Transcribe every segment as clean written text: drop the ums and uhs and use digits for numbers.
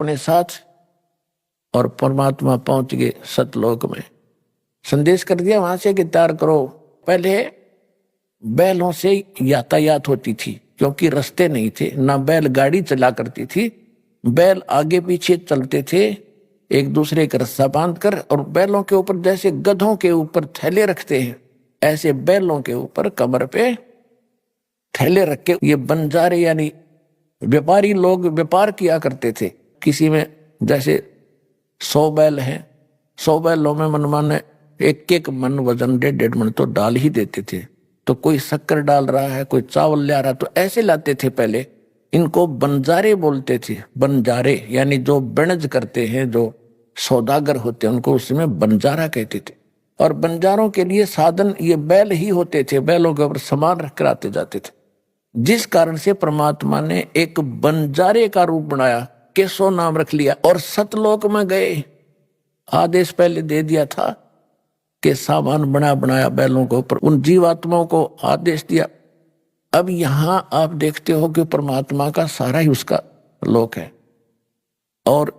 अपने साथ और परमात्मा पहुंच गए सतलोक में। संदेश कर दिया वहां से कि तैयार करो। पहले बैलों से यातायात होती थी क्योंकि रास्ते नहीं थे, ना बैल गाड़ी चला करती थी। बैल आगे पीछे चलते थे एक दूसरे का रस्सा बांधकर, और बैलों के ऊपर जैसे गधों के ऊपर थैले रखते हैं ऐसे बैलों के ऊपर कमर पे थैले रख के ये बंजारे यानी व्यापारी लोग व्यापार किया करते थे। किसी में जैसे 100 बैल हैं, 100 बैलों में मनमाने एक एक मन वजन 1.5 मन तो डाल ही देते थे। तो कोई शक्कर डाल रहा है, कोई चावल ले रहा, तो ऐसे लाते थे पहले। इनको बंजारे बोलते थे। बंजारे यानी जो बनज करते हैं, जो सौदागर होते हैं, उनको उसमें बंजारा कहते थे। और बंजारों के लिए साधन ये बैल ही होते थे। बैलों के ऊपर सामान रख कर आते जाते थे, जिस कारण से परमात्मा ने एक बंजारे का रूप बनाया, केशव नाम रख लिया। और सतलोक में गए, आदेश पहले दे दिया था कि सामान बना बनाया बैलों के ऊपर, उन जीवात्माओं को आदेश दिया। अब यहां आप देखते हो कि परमात्मा का सारा ही उसका लोक है। और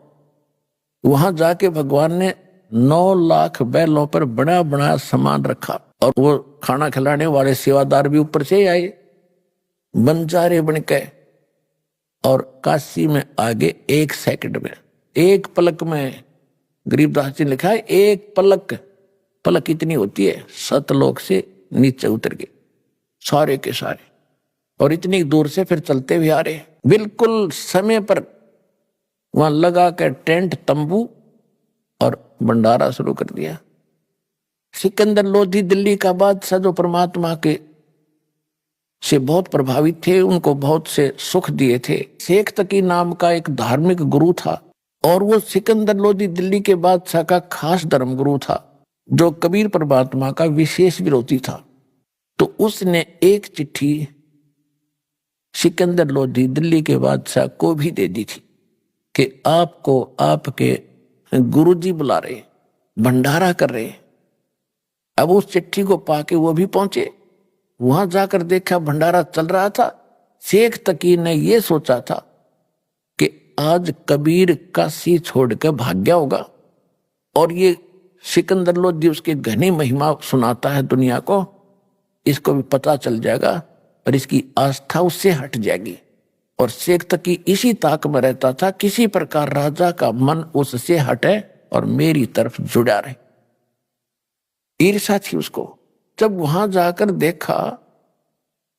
वहां जाके भगवान ने 9 लाख बैलों पर बना बनाया सामान रखा, और वो खाना खिलाने वाले सेवादार भी ऊपर से आए बंजारे बन के। और काशी में आगे 1 सेकंड में, 1 पलक में, गरीबदास जी ने लिखा है 1 पलक, पलक इतनी होती है, सतलोक से नीचे उतर गए सारे के सारे। और इतनी दूर से फिर चलते हुए आ रहे, बिल्कुल समय पर वहां लगा के टेंट तंबू और भंडारा शुरू कर दिया। सिकंदर लोधी दिल्ली का बादशाह जो परमात्मा के से बहुत प्रभावित थे, उनको बहुत से सुख दिए थे। शेख तकी नाम का एक धार्मिक गुरु था, और वो सिकंदर लोधी दिल्ली के बादशाह का खास धर्म गुरु था, जो कबीर परमात्मा का विशेष विरोधी था। तो उसने एक चिट्ठी सिकंदर लोधी दिल्ली के बादशाह को भी दे दी थी कि आपको आपके गुरुजी बुला रहे, भंडारा कर रहे। अब उस चिट्ठी को पाके वो भी पहुंचे। वहां जाकर देखा भंडारा चल रहा था। शेख तकी ने ये सोचा था कि आज कबीर काशी छोड़ कर भाग गया होगा, और ये सिकंदर लोधी उसकी घनी महिमा सुनाता है दुनिया को, इसको भी पता चल जाएगा और इसकी आस्था उससे हट जाएगी। और शेख तकी इसी ताक में रहता था, किसी प्रकार राजा का मन उससे हटे और मेरी तरफ जुड़ा रहे। ईर्ष्या थी उसको। जब वहां जाकर देखा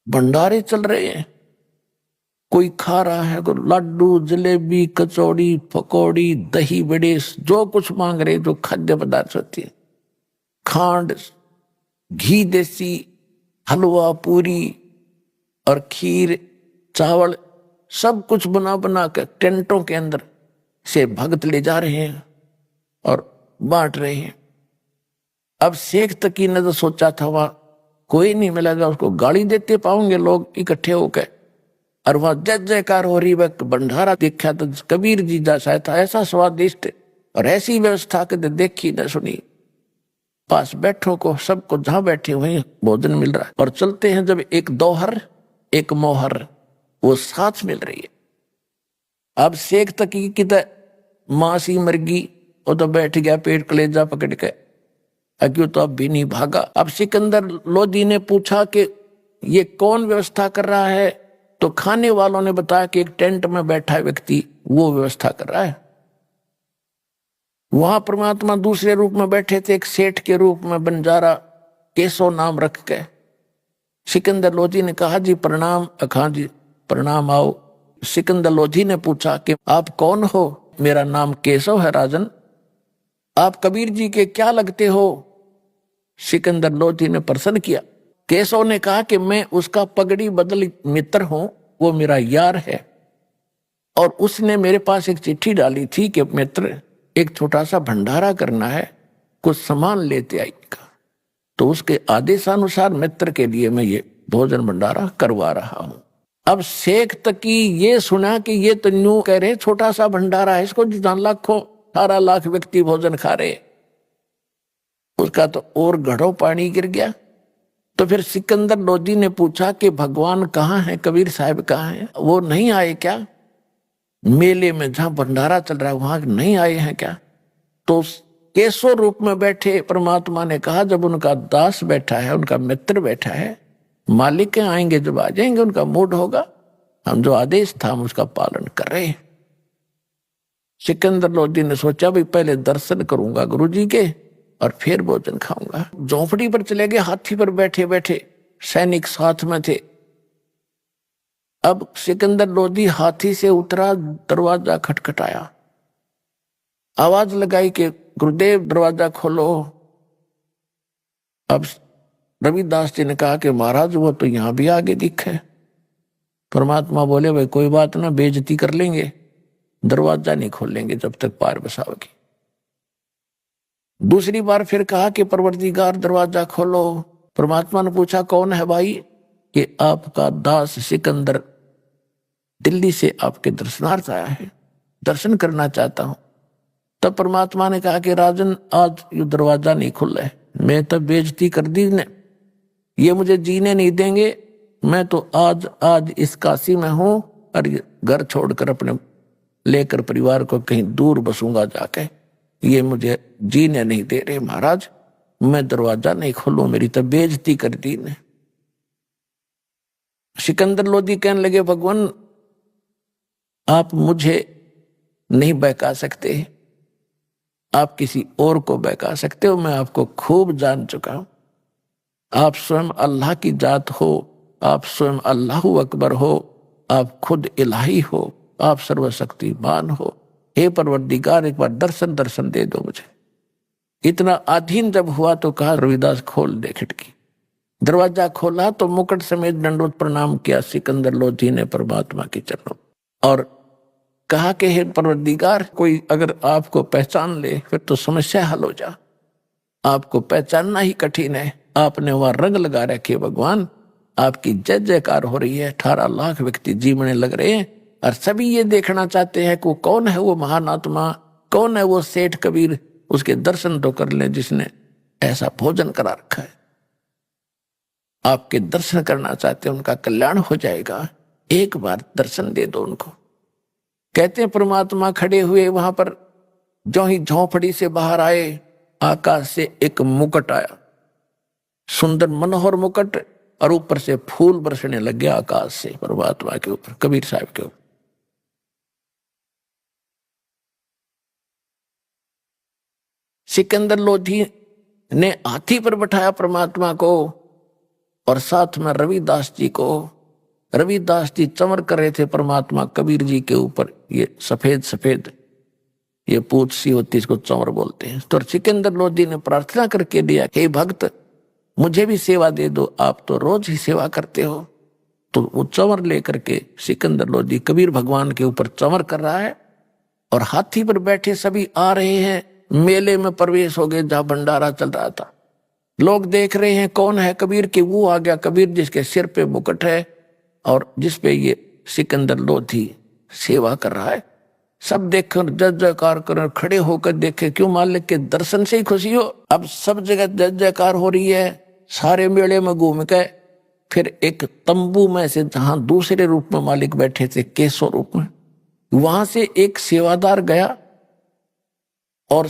भंडारे चल रहे हैं, कोई खा रहा है, कोई लड्डू जलेबी कचौड़ी पकौड़ी दही बड़े, जो कुछ मांग रहे, जो खाद्य पदार्थ होती है, खांड घी देसी हलवा पूरी और खीर चावल, सब कुछ बना बना कर टेंटों के अंदर से भक्त ले जा रहे हैं और बांट रहे हैं। अब शेख तकी ने तो सोचा था वहां कोई नहीं मिलेगा, उसको गाली देते पाओगे लोग इकट्ठे होकर, और वहां जय जयकार हो रही। वह भंडारा देखा तो कबीर जी जैसा था, ऐसा स्वादिष्ट और ऐसी व्यवस्था के देखी न सुनी। पास बैठो को सबको जहां बैठे वहीं भोजन मिल रहा है। और चलते हैं जब एक दोहर एक मोहर वो साथ मिल रही है। अब शेख तकी की तो मासी मरगी, वो तो बैठ गया पेट कलेजा पकड़ के, अक्यों तो अब भी नहीं भागा। अब सिकंदर लोधी ने पूछा कि ये कौन व्यवस्था कर रहा है, तो खाने वालों ने बताया कि एक टेंट में बैठा व्यक्ति वो व्यवस्था कर रहा है। वहां परमात्मा दूसरे रूप में बैठे थे, एक सेठ के रूप में बंजारा केशव नाम रख के। सिकंदर लोधी ने कहा जी प्रणाम। खां जी प्रणाम, आओ। सिकंदर लोधी ने पूछा कि आप कौन हो? मेरा नाम केशव है राजन। आप कबीर जी के क्या लगते हो? सिकंदर लोधी ने प्रश्न किया। केशव ने कहा कि मैं उसका पगड़ी बदल मित्र हूं, वो मेरा यार है, और उसने मेरे पास एक चिट्ठी डाली थी कि मित्र एक छोटा सा भंडारा करना है, कुछ सामान लेते आएगा। तो उसके आदेशानुसार मित्र के लिए मैं ये भोजन भंडारा करवा रहा हूं। अब शेख तकी ये सुना कि ये तो न्यू कह रहे छोटा सा भंडारा है, इसको लाखों 18 लाख व्यक्ति भोजन खा रहे, उसका तो और घड़ों पानी गिर गया। तो फिर सिकंदर लोधी ने पूछा कि भगवान कहाँ है, कबीर साहब कहाँ है, वो नहीं आए क्या? मेले में जहां भंडारा चल रहा है वहां नहीं आए हैं क्या? तो केशव रूप में बैठे परमात्मा ने कहा, जब उनका दास बैठा है, उनका मित्र बैठा है, मालिक के आएंगे जब आ जाएंगे, उनका मूड होगा, हम जो आदेश था हम उसका पालन कर रहे हैं। सिकंदर लोधी ने सोचा भाई पहले दर्शन करूंगा गुरुजी के और फिर भोजन खाऊंगा। झोंपड़ी पर चले गए, हाथी पर बैठे बैठे, सैनिक साथ में थे। अब सिकंदर लोधी हाथी से उतरा, दरवाजा खटखटाया, आवाज लगाई कि गुरुदेव दरवाजा खोलो। अब रविदास जी ने कहा कि महाराज वो तो यहां भी आगे दिखे। परमात्मा बोले भाई कोई बात ना, बेइज्जती कर लेंगे, दरवाजा नहीं खोलेंगे जब तक पार बसाओगी। दूसरी बार फिर कहा कि परवरदिगार दरवाजा खोलो। परमात्मा ने पूछा कौन है भाई? कि आपका दास सिकंदर दिल्ली से आपके दर्शनार्थ आया है, दर्शन करना चाहता हूं। तब परमात्मा ने कहा कि राजन आज ये दरवाजा नहीं खुला है, मैं तो बेइज्जती कर दी ने, ये मुझे जीने नहीं देंगे। मैं तो आज इस काशी में हूं और घर छोड़कर अपने लेकर परिवार को कहीं दूर बसूंगा जाके, ये मुझे जीने नहीं दे रहे महाराज, मैं दरवाजा नहीं खोलूं, मेरी तो बेइज्जती कर दी ने। सिकंदर लोधी कहने लगे भगवान आप मुझे नहीं बहका सकते, आप किसी और को बहका सकते हो, मैं आपको खूब जान चुका हूं। आप स्वयं अल्लाह की जात हो, आप स्वयं अल्लाहु अकबर हो, आप खुद इलाही हो, आप सर्वशक्तिमान हो। हे परवरदिगार एक बार दर्शन दे दो मुझे। इतना अधीन जब हुआ तो कहा रविदास खोल दे खिड़की। दरवाजा खोला तो मुकुट समेत दंडवत प्रणाम किया सिकंदर लोधी ने परमात्मा के चरणों और कहा कि हे परवरदिगार कोई अगर आपको पहचान ले फिर तो समस्या हल हो जा, आपको पहचानना ही कठिन है, आपने वहां रंग लगा रखे भगवान, आपकी जय जयकार हो रही है, 18 लाख व्यक्ति जीवने लग रहे हैं और सभी ये देखना चाहते हैं कि कौन है वो महान आत्मा, कौन है वो सेठ कबीर, उसके दर्शन तो कर ले जिसने ऐसा भोजन करा रखा है। आपके दर्शन करना चाहते हैं, उनका कल्याण हो जाएगा, एक बार दर्शन दे दो उनको। कहते हैं परमात्मा खड़े हुए वहां पर, जो ही झोंपड़ी से बाहर आए आकाश से एक मुकुट आया, सुंदर मनोहर मुकुट, और ऊपर से फूल बरसने लग गया आकाश से परमात्मा के ऊपर, कबीर साहब के ऊपर। सिकंदर लोधी ने हाथी पर बैठाया परमात्मा को और साथ में रविदास जी को। रविदास जी चमर कर रहे थे परमात्मा कबीर जी के ऊपर, ये सफेद सफेद ये पूछ सी होती, इसको चमर बोलते हैं। तो सिकंदर लोधी ने प्रार्थना करके दिया, हे भक्त मुझे भी सेवा दे दो, आप तो रोज ही सेवा करते हो। तो वो चमर लेकर के सिकंदर लोधी कबीर भगवान के ऊपर चमर कर रहा है और हाथी पर बैठे सभी आ रहे हैं। मेले में प्रवेश हो गए जहां भंडारा चल रहा था, लोग देख रहे हैं कौन है कबीर के, वो आ गया कबीर जिसके सिर पे मुकुट है और जिसपे ये सिकंदर लोधी सेवा कर रहा है। सब देखकर जय जयकार कर खड़े होकर देखे, क्यों मालिक के दर्शन से ही खुशी हो। अब सब जगह जय जयकार हो रही है, सारे मेले में घूम के फिर एक तंबू में से जहां दूसरे रूप में मालिक बैठे थे केशव रूप में, वहां से एक सेवादार गया और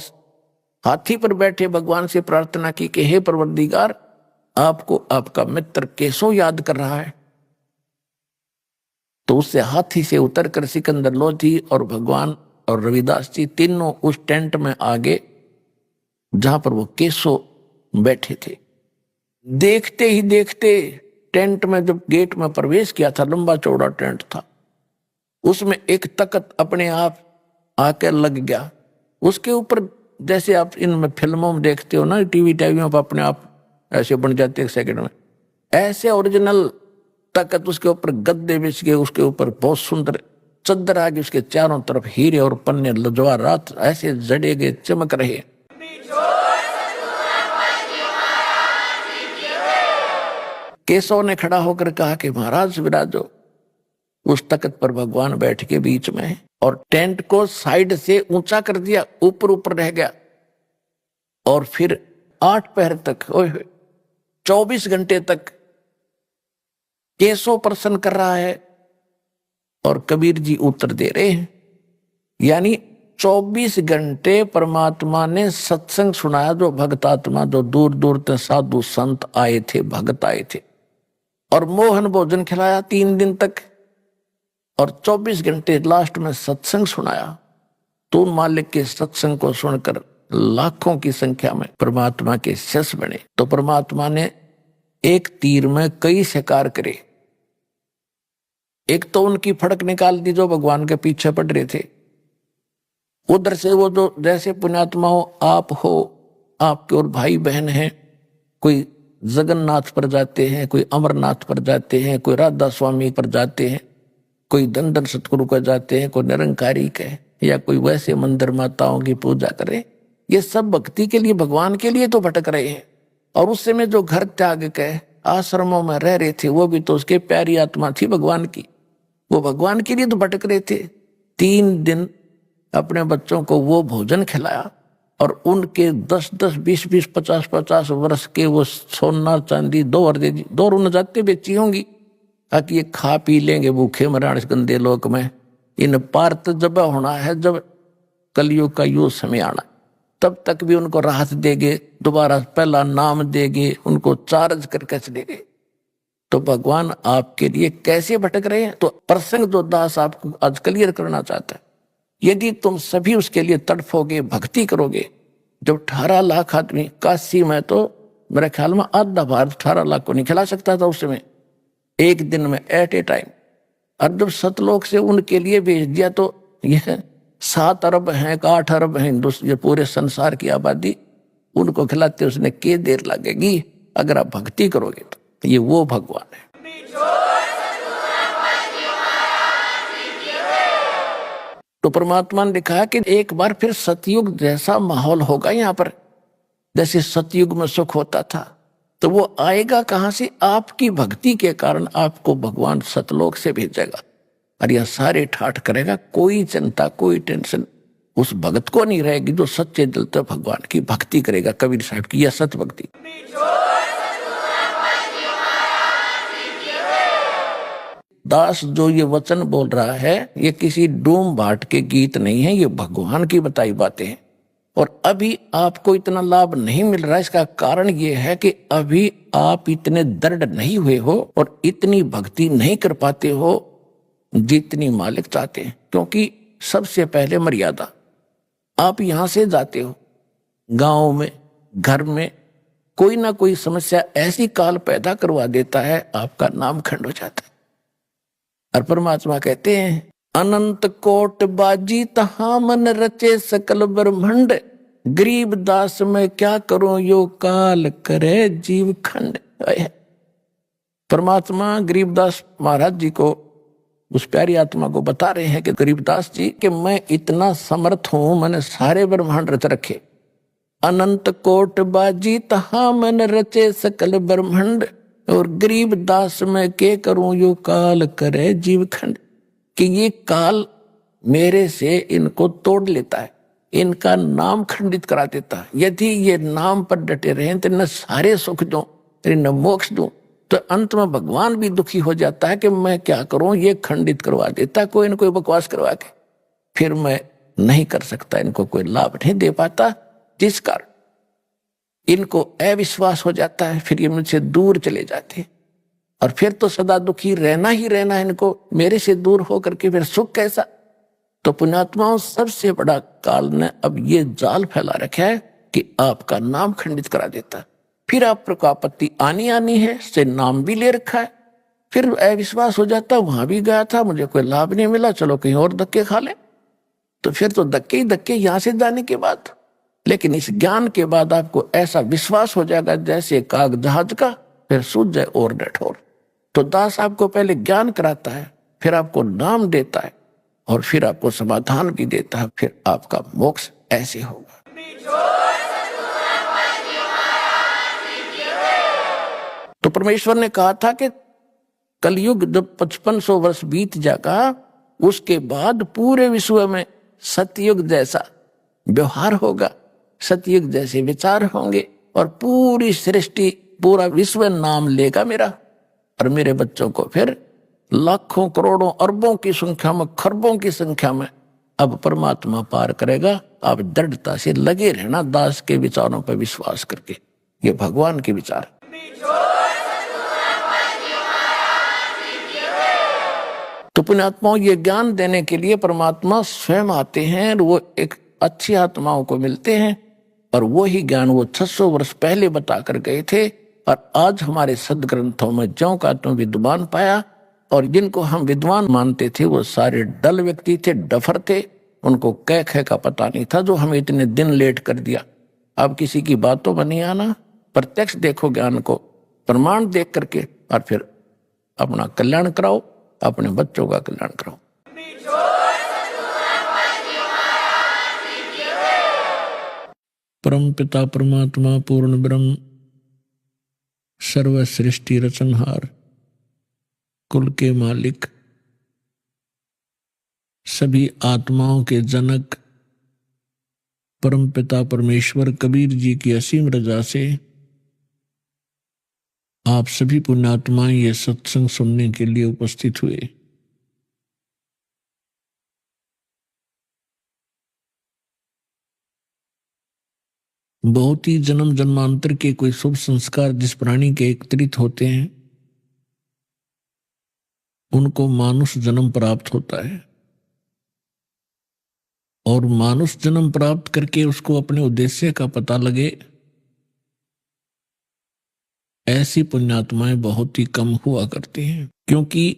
हाथी पर बैठे भगवान से प्रार्थना की कि हे परवरदिगार आपको आपका मित्र केशव याद कर रहा है। तो उससे हाथी से उतरकर सिकंदर लोधी और भगवान और रविदास जी तीनों उस टेंट में आगे जहां पर वो केशव बैठे थे। देखते ही देखते टेंट में जब गेट में प्रवेश किया था, लंबा चौड़ा टेंट था, उसमें एक तख्त अपने आप आकर लग गया। उसके ऊपर जैसे आप इनमें फिल्मों में देखते हो ना, टीवी पर अपने आप ऐसे बन जाते एक सेकंड में, ऐसे ओरिजिनल तख्त, उसके ऊपर गद्दे बिछ गए, उसके ऊपर बहुत सुंदर चद्दर आ गई, उसके चारों तरफ हीरे और पन्ने लजवारात ऐसे जड़े गए चमक रहे। केशव ने खड़ा होकर कहा कि महाराज विराजो। उस तख्त पर भगवान बैठ के बीच में है और टेंट को साइड से ऊंचा कर दिया, ऊपर ऊपर रह गया। और फिर 8 पहर तक 24 घंटे तक केशव प्रसन्न कर रहा है और कबीर जी उत्तर दे रहे हैं। यानी 24 घंटे परमात्मा ने सत्संग सुनाया। जो भक्तात्मा, जो दूर दूर तक साधु संत आए थे, भक्त आए थे, और मोहन भोजन खिलाया 3 दिन तक, और 24 घंटे लास्ट में सत्संग सुनाया। तो मालिक के सत्संग को सुनकर लाखों की संख्या में परमात्मा के शिष्य बने। तो परमात्मा ने एक तीर में कई शिकार करे। एक तो उनकी फड़क निकाल दी जो भगवान के पीछे पड़ रहे थे। उधर से वो जो जैसे पुण्यात्मा हो, आप हो, आपके और भाई बहन हैं, कोई जगन्नाथ पर जाते हैं, कोई अमरनाथ पर जाते हैं, कोई राधा स्वामी पर जाते हैं, कोई दंदन सतगुरु पर जाते हैं, कोई निरंकारी के, या कोई वैसे मंदिर माताओं की पूजा करे। ये सब भक्ति के लिए, भगवान के लिए तो भटक रहे हैं। और उस समय जो घर त्याग के आश्रमों में रह रहे थे, वो भी तो उसके प्यारी आत्मा थी भगवान की। वो भगवान के लिए तो भटक रहे थे। 3 दिन अपने बच्चों को वो भोजन खिलाया, और उनके 10-10, 20-20, 50-50 वर्ष के वो सोना चांदी 2 रुन जाते बेची होंगी, ताकि ये खा पी लेंगे भूखे मराण इस गंदे लोक में। इन पार तो जब होना है, जब कलयुग का यो समय आना, तब तक भी उनको राहत देंगे, दोबारा पहला नाम देंगे, उनको चार्ज करके चलेंगे। तो भगवान आपके लिए कैसे भटक रहे हैं? तो प्रसंग जो दास आपको आज क्लियर करना चाहता है, यदि तुम सभी उसके लिए तड़फोगे, भक्ति करोगे। जब 18 लाख आदमी काशी में, तो मेरे ख्याल में आधा भारत 18 लाख को नहीं खिला सकता था उस समय, एक दिन में, एट ए टाइम। और जब सतलोक से उनके लिए भेज दिया, तो यह 7 अरब हैं, 8 अरब हैं ये पूरे संसार की आबादी, उनको खिलाते उसने के देर लगेगी अगर आप भक्ति करोगे। तो ये वो भगवान है। तो परमात्मा ने लिखा कि एक बार फिर सतयुग जैसा माहौल होगा यहाँ पर, जैसे सतयुग में सुख होता था। तो वो आएगा कहां से? आपकी भक्ति के कारण आपको भगवान सतलोक से भेजेगा, और यह सारे ठाठ करेगा। कोई चिंता, कोई टेंशन उस भक्त को नहीं रहेगी जो सच्चे दिल से भगवान की भक्ति करेगा। कबीर साहब की यह सत भक्ति। दास जो ये वचन बोल रहा है, ये किसी डूम भाट के गीत नहीं है, ये भगवान की बताई बातें हैं। और अभी आपको इतना लाभ नहीं मिल रहा, इसका कारण ये है कि अभी आप इतने दृढ़ नहीं हुए हो और इतनी भक्ति नहीं कर पाते हो जितनी मालिक चाहते हैं। क्योंकि सबसे पहले मर्यादा, आप यहां से जाते हो, गांव में, घर में कोई ना कोई समस्या ऐसी काल पैदा करवा देता है, आपका नाम खंड हो जाता है। और परमात्मा कहते हैं, अनंत कोट बाजी तहा मन रचे सकल ब्रह्मंड, गरीब दास में क्या करूं यो काल करे जीव खंड। परमात्मा गरीबदास महाराज जी को, उस प्यारी आत्मा को बता रहे हैं कि गरीबदास जी कि मैं इतना समर्थ हूं, मैंने सारे ब्रह्मांड रच रखे। अनंत कोट बाजी तहा मन रचे सकल ब्रह्मंड, और गरीब दास में के करूं यो काल करे जीव खंड। कि ये काल मेरे से इनको तोड़ लेता है, इनका नाम खंडित करा देता है। यदि ये नाम पर डटे रहे तो न सारे सुख दूं, न मोक्ष दूं, तो अंत में भगवान भी दुखी हो जाता है कि मैं क्या करूं, ये खंडित करवा देता कोई न कोई बकवास करवा के, फिर मैं नहीं कर सकता, इनको कोई लाभ नहीं दे पाता, जिस कारण इनको अविश्वास हो जाता है, फिर ये मुझसे दूर चले जाते हैं। और फिर तो सदा दुखी रहना ही रहना है इनको, मेरे से दूर होकर के फिर सुख कैसा। तो पुण्यात्माओं, सबसे बड़ा काल ने अब ये जाल फैला रखा है कि आपका नाम खंडित करा देता, फिर आप पर आपत्ति आनी है, से नाम भी ले रखा है, फिर अविश्वास हो जाता, वहां भी गया था, मुझे कोई लाभ नहीं मिला, चलो कहीं और धक्के खा ले। तो फिर तो धक्के ही धक्के यहां से जाने के बाद। लेकिन इस ज्ञान के बाद आपको ऐसा विश्वास हो जाएगा जैसे काग जहाज का, फिर सूझ जाए और डठोर। तो दास आपको पहले ज्ञान कराता है, फिर आपको नाम देता है, और फिर आपको समाधान भी देता है, फिर आपका मोक्ष ऐसे होगा। तो परमेश्वर ने कहा था कि कलयुग जब 5500 वर्ष बीत जाएगा, उसके बाद पूरे विश्व में सतयुग जैसा व्यवहार होगा, सतयुग जैसे विचार होंगे, और पूरी सृष्टि, पूरा विश्व नाम लेगा मेरा। और मेरे बच्चों को फिर लाखों, करोड़ों, अरबों की संख्या में, खरबों की संख्या में अब परमात्मा पार करेगा। आप दृढ़ता से लगे रहना दास के विचारों पर विश्वास करके। ये भगवान के विचार। तो पुण्यात्माओं, ये ज्ञान देने के लिए परमात्मा स्वयं आते हैं और वो एक अच्छी आत्माओं को मिलते हैं, और वो ही ज्ञान वो 600 वर्ष पहले बता कर गए थे। और आज हमारे सदग्रंथों में ज्यों का त्यों विद्वान पाया, और जिनको हम विद्वान मानते थे वो सारे डल व्यक्ति थे, डफर थे, उनको कह खे का पता नहीं था, जो हमें इतने दिन लेट कर दिया। अब किसी की बातों में नहीं आना, प्रत्यक्ष देखो ज्ञान को, प्रमाण देख करके, और फिर अपना कल्याण कराओ, अपने बच्चों का कल्याण कराओ। परम पिता परमात्मा पूर्ण ब्रह्म सर्व सृष्टि रचनहार, कुल के मालिक, सभी आत्माओं के जनक परम पिता परमेश्वर कबीर जी की असीम रजा से आप सभी पुण्यात्माएं ये सत्संग सुनने के लिए उपस्थित हुए। बहुत ही जन्म जन्मांतर के कोई शुभ संस्कार जिस प्राणी के एकत्रित होते हैं उनको मानुष जन्म प्राप्त होता है, और मानुष जन्म प्राप्त करके उसको अपने उद्देश्य का पता लगे, ऐसी पुण्यात्माएं बहुत ही कम हुआ करती हैं। क्योंकि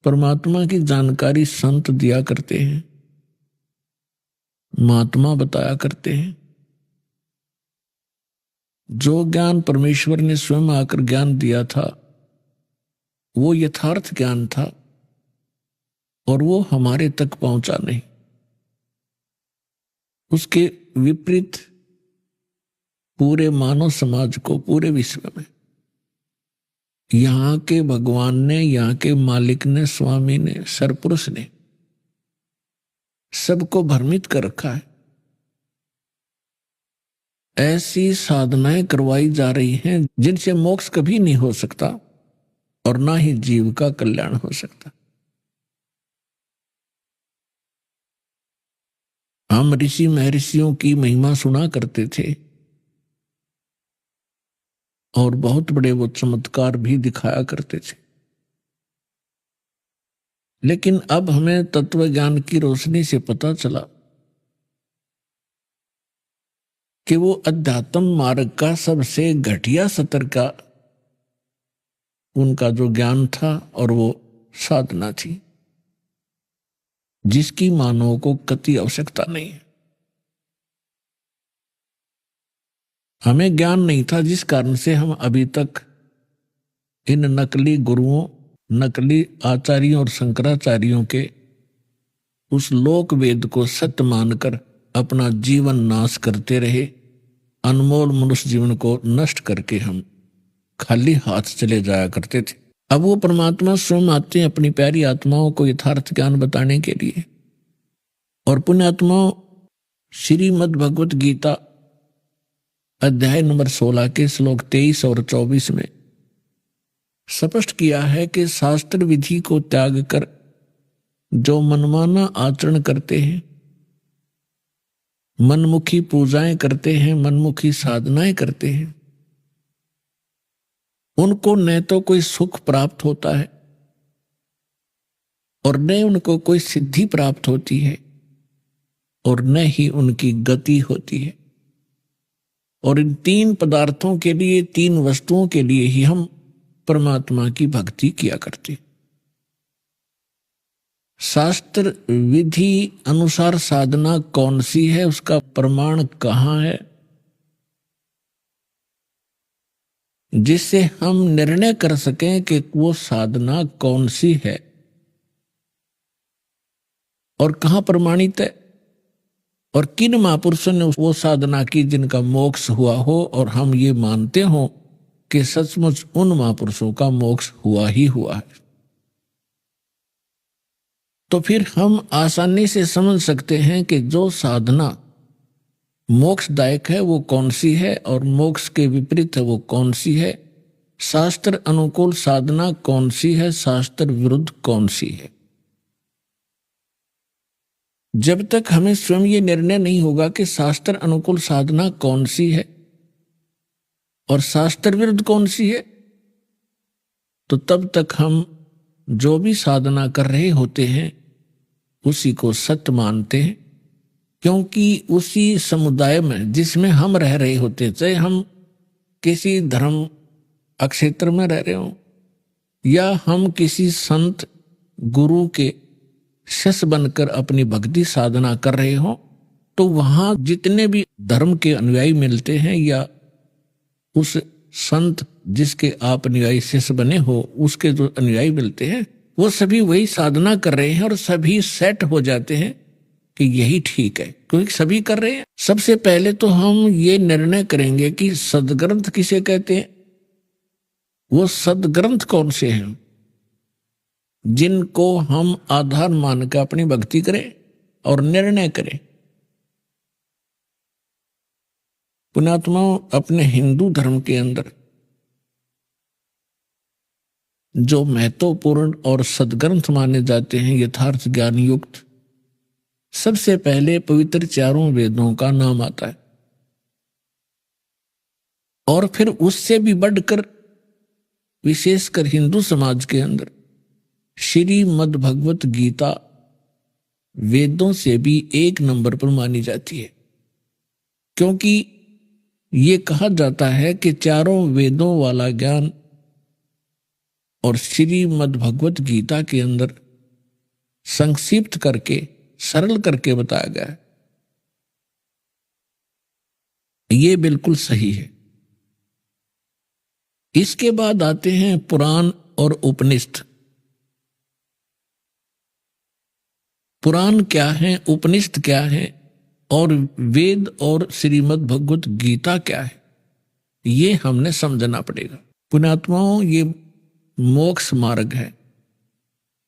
परमात्मा की जानकारी संत दिया करते हैं, महात्मा बताया करते हैं। जो ज्ञान परमेश्वर ने स्वयं आकर ज्ञान दिया था वो यथार्थ ज्ञान था, और वो हमारे तक पहुंचा नहीं। उसके विपरीत पूरे मानव समाज को, पूरे विश्व में यहाँ के भगवान ने, यहाँ के मालिक ने, स्वामी ने, सरपुरुष ने सबको भ्रमित कर रखा है। ऐसी साधनाएं करवाई जा रही हैं जिनसे मोक्ष कभी नहीं हो सकता और ना ही जीव का कल्याण हो सकता। हम ऋषि महर्षियों की महिमा सुना करते थे और बहुत बड़े वो चमत्कार भी दिखाया करते थे, लेकिन अब हमें तत्व ज्ञान की रोशनी से पता चला कि वो अध्यात्म मार्ग का सबसे घटिया स्तर का उनका जो ज्ञान था और वो साधना थी जिसकी मानव को कति आवश्यकता नहीं है। हमें ज्ञान नहीं था जिस कारण से हम अभी तक इन नकली गुरुओं, नकली आचार्यों और शंकराचार्यों के उस लोक वेद को सत्य मानकर अपना जीवन नाश करते रहे। अनमोल मनुष्य जीवन को नष्ट करके हम खाली हाथ चले जाया करते थे। अब वो परमात्मा स्वयं आते हैं अपनी प्यारी आत्माओं को यथार्थ ज्ञान बताने के लिए। और पुण्यात्माओं, श्रीमद् भगवत गीता अध्याय नंबर 16 के श्लोक 23 और 24 में स्पष्ट किया है कि शास्त्र विधि को त्याग कर जो मनमाना आचरण करते हैं, मनमुखी पूजाएं करते हैं, मनमुखी साधनाएं करते हैं, उनको न तो कोई सुख प्राप्त होता है और न उनको कोई सिद्धि प्राप्त होती है और न ही उनकी गति होती है। और इन तीन पदार्थों के लिए, तीन वस्तुओं के लिए ही हम परमात्मा की भक्ति किया करते। शास्त्र विधि अनुसार साधना कौन सी है, उसका प्रमाण कहाँ है, जिससे हम निर्णय कर सकें कि वो साधना कौन सी है और कहाँ प्रमाणित है और किन महापुरुषों ने वो साधना की जिनका मोक्ष हुआ हो और हम ये मानते हो कि सचमुच उन महापुरुषों का मोक्ष हुआ ही हुआ है। तो फिर हम आसानी से समझ सकते हैं कि जो साधना मोक्षदायक है वो कौन सी है और मोक्ष के विपरीत है वो कौन सी है, शास्त्र अनुकूल साधना कौन सी है, शास्त्र विरुद्ध कौन सी है। जब तक हमें स्वयं ये निर्णय नहीं होगा कि शास्त्र अनुकूल साधना कौन सी है और शास्त्र विरुद्ध कौन सी है, तो तब तक हम जो भी साधना कर रहे होते हैं उसी को सत्य मानते हैं, क्योंकि उसी समुदाय में जिसमें हम रह रहे होते हैं, चाहे हम किसी धर्म अक्षेत्र में रह रहे हों या हम किसी संत गुरु के शिष्य बनकर अपनी भक्ति साधना कर रहे हों, तो वहां जितने भी धर्म के अनुयायी मिलते हैं या उस संत जिसके आप अनुयायी शिष्य बने हो उसके जो अनुयायी मिलते हैं, वो सभी वही साधना कर रहे हैं और सभी सेट हो जाते हैं कि यही ठीक है, क्योंकि सभी कर रहे हैं। सबसे पहले तो हम ये निर्णय करेंगे कि सदग्रंथ किसे कहते हैं, वो सदग्रंथ कौन से हैं जिनको हम आधार मानकर अपनी भक्ति करें और निर्णय करें। पुण्यात्माओं, अपने हिंदू धर्म के अंदर जो महत्वपूर्ण और सदग्रंथ माने जाते हैं यथार्थ ज्ञान युक्त, सबसे पहले पवित्र चारों वेदों का नाम आता है और फिर उससे भी बढ़कर विशेषकर हिंदू समाज के अंदर श्रीमद् भगवत गीता वेदों से भी एक नंबर पर मानी जाती है, क्योंकि ये कहा जाता है कि चारों वेदों वाला ज्ञान और श्रीमद् भगवत गीता के अंदर संक्षिप्त करके सरल करके बताया गया है। ये बिल्कुल सही है। इसके बाद आते हैं पुराण और उपनिषद। पुराण क्या है, उपनिषद क्या है और वेद और श्रीमद् भगवत गीता क्या है, ये हमने समझना पड़ेगा। पुण्यात्माओं, ये मोक्ष मार्ग है,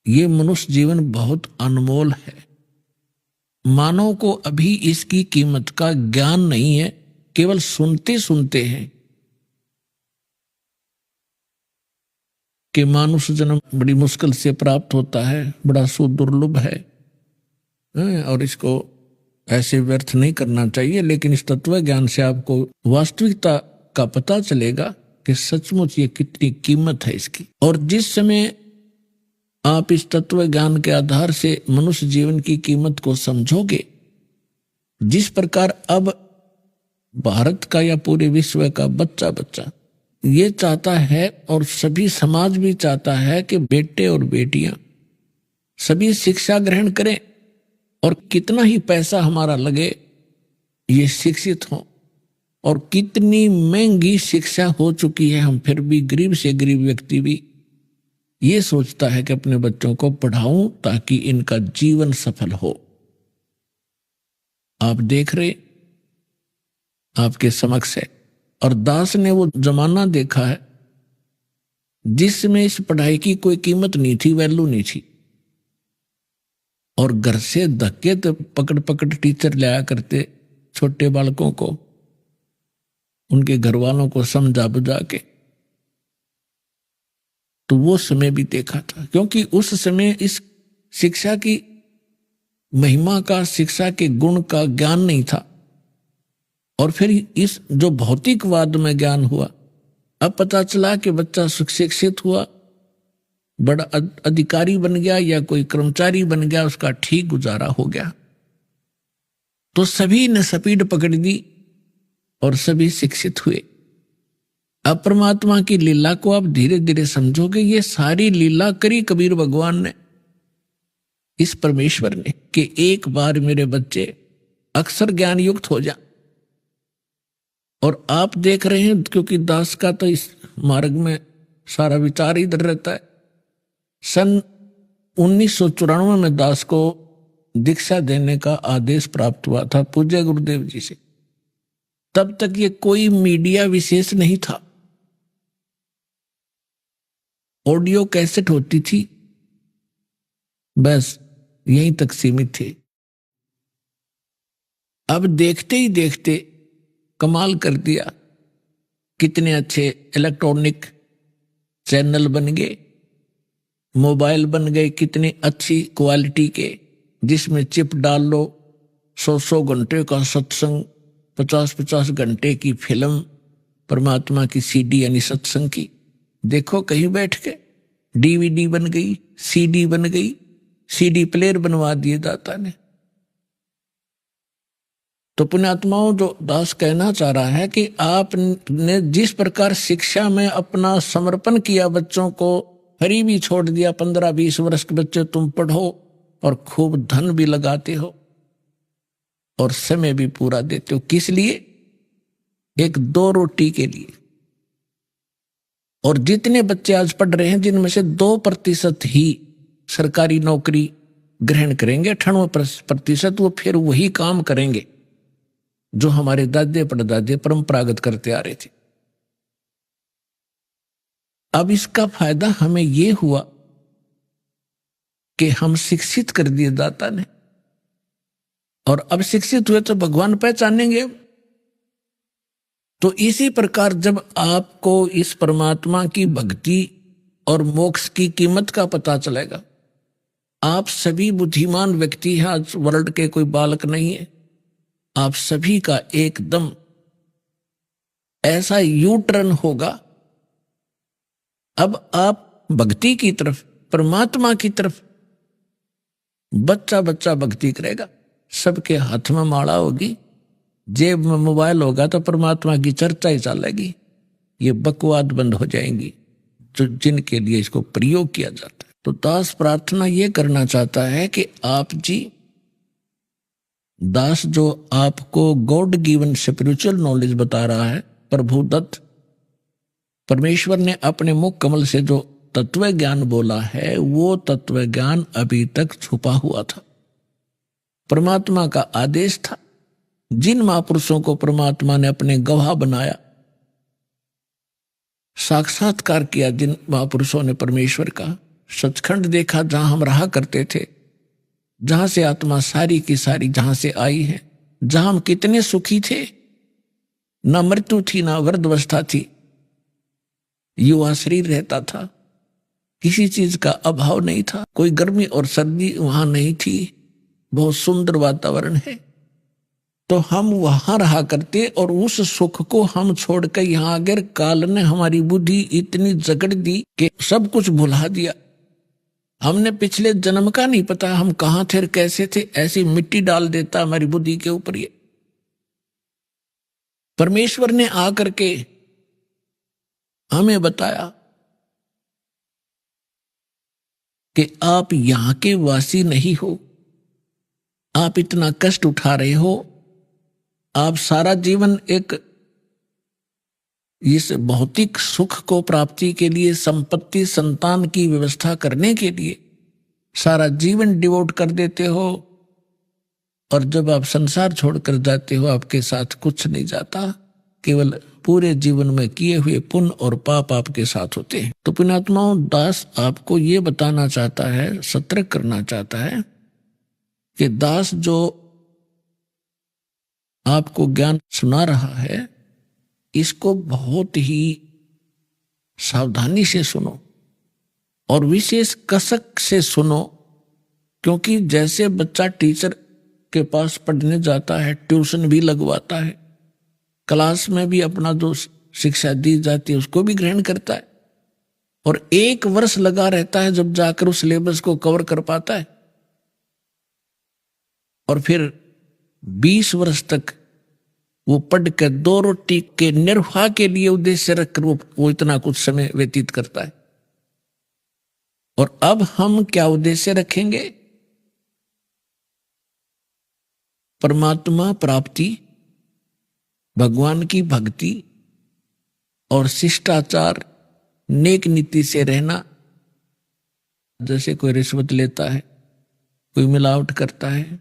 ये मनुष्य जीवन बहुत अनमोल है। मानव को अभी इसकी कीमत का ज्ञान नहीं है, केवल सुनते सुनते हैं कि मानुष जन्म बड़ी मुश्किल से प्राप्त होता है, बड़ा सुदुर्लभ है और इसको ऐसे व्यर्थ नहीं करना चाहिए। लेकिन इस तत्व ज्ञान से आपको वास्तविकता का पता चलेगा कि सचमुच ये कितनी कीमत है इसकी। और जिस समय आप इस तत्व ज्ञान के आधार से मनुष्य जीवन की कीमत को समझोगे, जिस प्रकार अब भारत का या पूरे विश्व का बच्चा बच्चा ये चाहता है और सभी समाज भी चाहता है कि बेटे और बेटियां सभी शिक्षा ग्रहण करें और कितना ही पैसा हमारा लगे ये शिक्षित हों, और कितनी महंगी शिक्षा हो चुकी है, हम फिर भी गरीब से गरीब व्यक्ति भी ये सोचता है कि अपने बच्चों को पढ़ाऊं ताकि इनका जीवन सफल हो। आप देख रहे, आपके समक्ष है। और दास ने वो जमाना देखा है जिसमें इस पढ़ाई की कोई कीमत नहीं थी, वैल्यू नहीं थी, और घर से धक्के तो पकड़ पकड़ टीचर लाया करते छोटे बालकों को, उनके घर वालों को समझा बुझा के। तो वो समय भी देखा था, क्योंकि उस समय इस शिक्षा की महिमा का, शिक्षा के गुण का ज्ञान नहीं था। और फिर इस जो भौतिकवाद में ज्ञान हुआ, अब पता चला कि बच्चा शिक्षित हुआ, बड़ा अधिकारी बन गया या कोई कर्मचारी बन गया, उसका ठीक गुजारा हो गया, तो सभी ने स्पीड पकड़ दी और सभी शिक्षित हुए। अब परमात्मा की लीला को आप धीरे धीरे समझोगे, ये सारी लीला करी कबीर भगवान ने, इस परमेश्वर ने, कि एक बार मेरे बच्चे अक्षर ज्ञान युक्त हो जा। और आप देख रहे हैं, क्योंकि दास का तो इस मार्ग में सारा विचार इधर रहता है। सन 1994 में दास को दीक्षा देने का आदेश प्राप्त हुआ था पूज्य गुरुदेव जी से। तब तक ये कोई मीडिया विशेष नहीं था, ऑडियो कैसेट होती थी, बस यहीं तक सीमित थे। अब देखते ही देखते कमाल कर दिया, कितने अच्छे इलेक्ट्रॉनिक चैनल बन गए, मोबाइल बन गए, कितनी अच्छी क्वालिटी के जिसमें चिप डाल लो, 100 घंटे का सत्संग, 50 घंटे की फिल्म, परमात्मा की सीडी यानी सत्संग की। देखो कहीं बैठ के, डीवीडी बन गई, सीडी बन गई, सीडी प्लेयर बनवा दिए दाता ने। तो पुण्यात्माओं, जो दास कहना चाह रहा है कि आपने जिस प्रकार शिक्षा में अपना समर्पण किया, बच्चों को फ्री भी छोड़ दिया, 15-20 वर्ष के बच्चे तुम पढ़ो और खूब धन भी लगाते हो और समय भी पूरा देते हो, किस लिए? एक 2 रोटी के लिए। और जितने बच्चे आज पढ़ रहे हैं, जिनमें से 2% ही सरकारी नौकरी ग्रहण करेंगे, 98% वो फिर वही काम करेंगे जो हमारे दादे परदादे परंपरागत करते आ रहे थे। अब इसका फायदा हमें ये हुआ कि हम शिक्षित कर दिए दाता ने, और अब शिक्षित हुए तो भगवान पहचानेंगे। तो इसी प्रकार जब आपको इस परमात्मा की भक्ति और मोक्ष की कीमत का पता चलेगा, आप सभी बुद्धिमान व्यक्ति हैं, आज वर्ल्ड के कोई बालक नहीं है, आप सभी का एकदम ऐसा यू टर्न होगा। अब आप भक्ति की तरफ, परमात्मा की तरफ, बच्चा बच्चा भक्ति करेगा। सबके हाथ में माला होगी, जेब में मोबाइल होगा, तो परमात्मा की चर्चा ही चलेगी। ये बकवाद बंद हो जाएंगी जो जिनके लिए इसको प्रयोग किया जाता है। तो दास प्रार्थना ये करना चाहता है कि आप जी, दास जो आपको गॉड गिवन स्पिरिचुअल नॉलेज बता रहा है, प्रभु दत्त, परमेश्वर ने अपने मुख कमल से जो तत्व ज्ञान बोला है, वो तत्व ज्ञान अभी तक छुपा हुआ था। परमात्मा का आदेश था। जिन महापुरुषों को परमात्मा ने अपने गवाह बनाया, साक्षात्कार किया, जिन महापुरुषों ने परमेश्वर का सचखंड देखा, जहां हम रहा करते थे, जहां से आत्मा सारी की सारी जहां से आई है, जहां हम कितने सुखी थे, ना मृत्यु थी, ना वृद्धावस्था थी, युवा शरीर रहता था, किसी चीज का अभाव नहीं था, कोई गर्मी और सर्दी वहां नहीं थी, बहुत सुंदर वातावरण है। तो हम वहां रहा करते, और उस सुख को हम छोड़कर यहां अगर काल ने हमारी बुद्धि इतनी जकड़ दी कि सब कुछ भुला दिया। हमने पिछले जन्म का नहीं पता, हम कहां थे, कैसे थे, ऐसी मिट्टी डाल देता हमारी बुद्धि के ऊपर। ये परमेश्वर ने आकर के हमें बताया कि आप यहां के वासी नहीं हो, आप इतना कष्ट उठा रहे हो, आप सारा जीवन एक इस भौतिक सुख को प्राप्ति के लिए, संपत्ति संतान की व्यवस्था करने के लिए सारा जीवन डिवोट कर देते हो, और जब आप संसार छोड़कर जाते हो, आपके साथ कुछ नहीं जाता, केवल पूरे जीवन में किए हुए पुण्य और पाप आपके साथ होते हैं। तो पुण्यात्माओं, दास आपको ये बताना चाहता है, सतर्क करना चाहता है कि दास जो आपको ज्ञान सुना रहा है, इसको बहुत ही सावधानी से सुनो और विशेष कसक से सुनो, क्योंकि जैसे बच्चा टीचर के पास पढ़ने जाता है, ट्यूशन भी लगवाता है, क्लास में भी अपना जो शिक्षा दी जाती है उसको भी ग्रहण करता है, और 1 वर्ष लगा रहता है जब जाकर उस सिलेबस को कवर कर पाता है, और फिर 20 वर्ष तक वो पढ़ कर 2 रोटी के निर्वाह के लिए उद्देश्य रखकर वो इतना कुछ समय व्यतीत करता है। और अब हम क्या उद्देश्य रखेंगे? परमात्मा प्राप्ति, भगवान की भक्ति और शिष्टाचार, नेक नीति से रहना। जैसे कोई रिश्वत लेता है, कोई मिलावट करता है,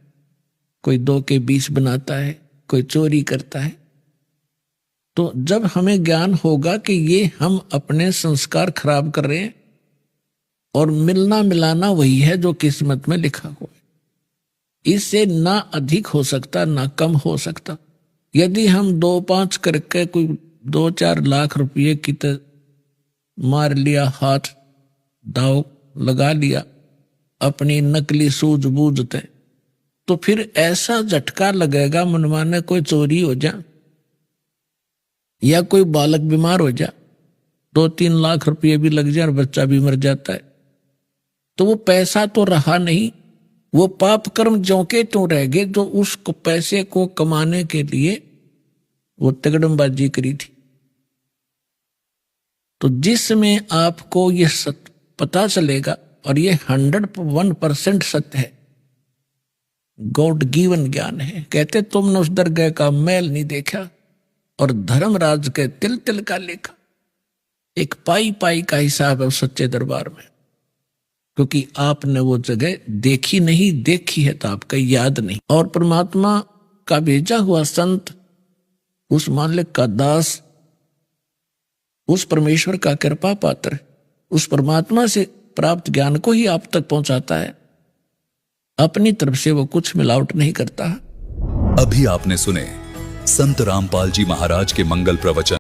कोई 2 के 20 बनाता है, कोई चोरी करता है, तो जब हमें ज्ञान होगा कि ये हम अपने संस्कार खराब कर रहे हैं, और मिलना मिलाना वही है जो किस्मत में लिखा हुआ है, इससे ना अधिक हो सकता ना कम हो सकता। यदि हम 2-5 करके कोई 2-4 लाख रुपये की मार लिया, हाथ दाव लगा लिया अपनी नकली सूझबूझ से, तो फिर ऐसा झटका लगेगा मनमाने कोई चोरी हो जा या कोई बालक बीमार हो जा, 2-3 लाख रुपये भी लग जाए और बच्चा भी मर जाता है, तो वो पैसा तो रहा नहीं, वो पाप कर्म ज्यों के त्यों रह गए जो उस पैसे को कमाने के लिए वो तगड़मबाजी करी थी। तो जिसमें आपको ये पता चलेगा, और ये 101% सत्य है, गॉड गिवन ज्ञान है। कहते तुमने उस दरगाह का मैल नहीं देखा और धर्मराज के तिल तिल का लेखा। एक पाई पाई का हिसाब है उस सच्चे दरबार में, क्योंकि आपने वो जगह देखी नहीं, देखी है तो आपका याद नहीं। और परमात्मा का भेजा हुआ संत, उस मालिक का दास, उस परमेश्वर का कृपा पात्र, उस परमात्मा से प्राप्त ज्ञान को ही आप तक पहुंचाता है, अपनी तरफ से वो कुछ मिलावट नहीं करता। अभी आपने सुने संत रामपाल जी महाराज के मंगल प्रवचन।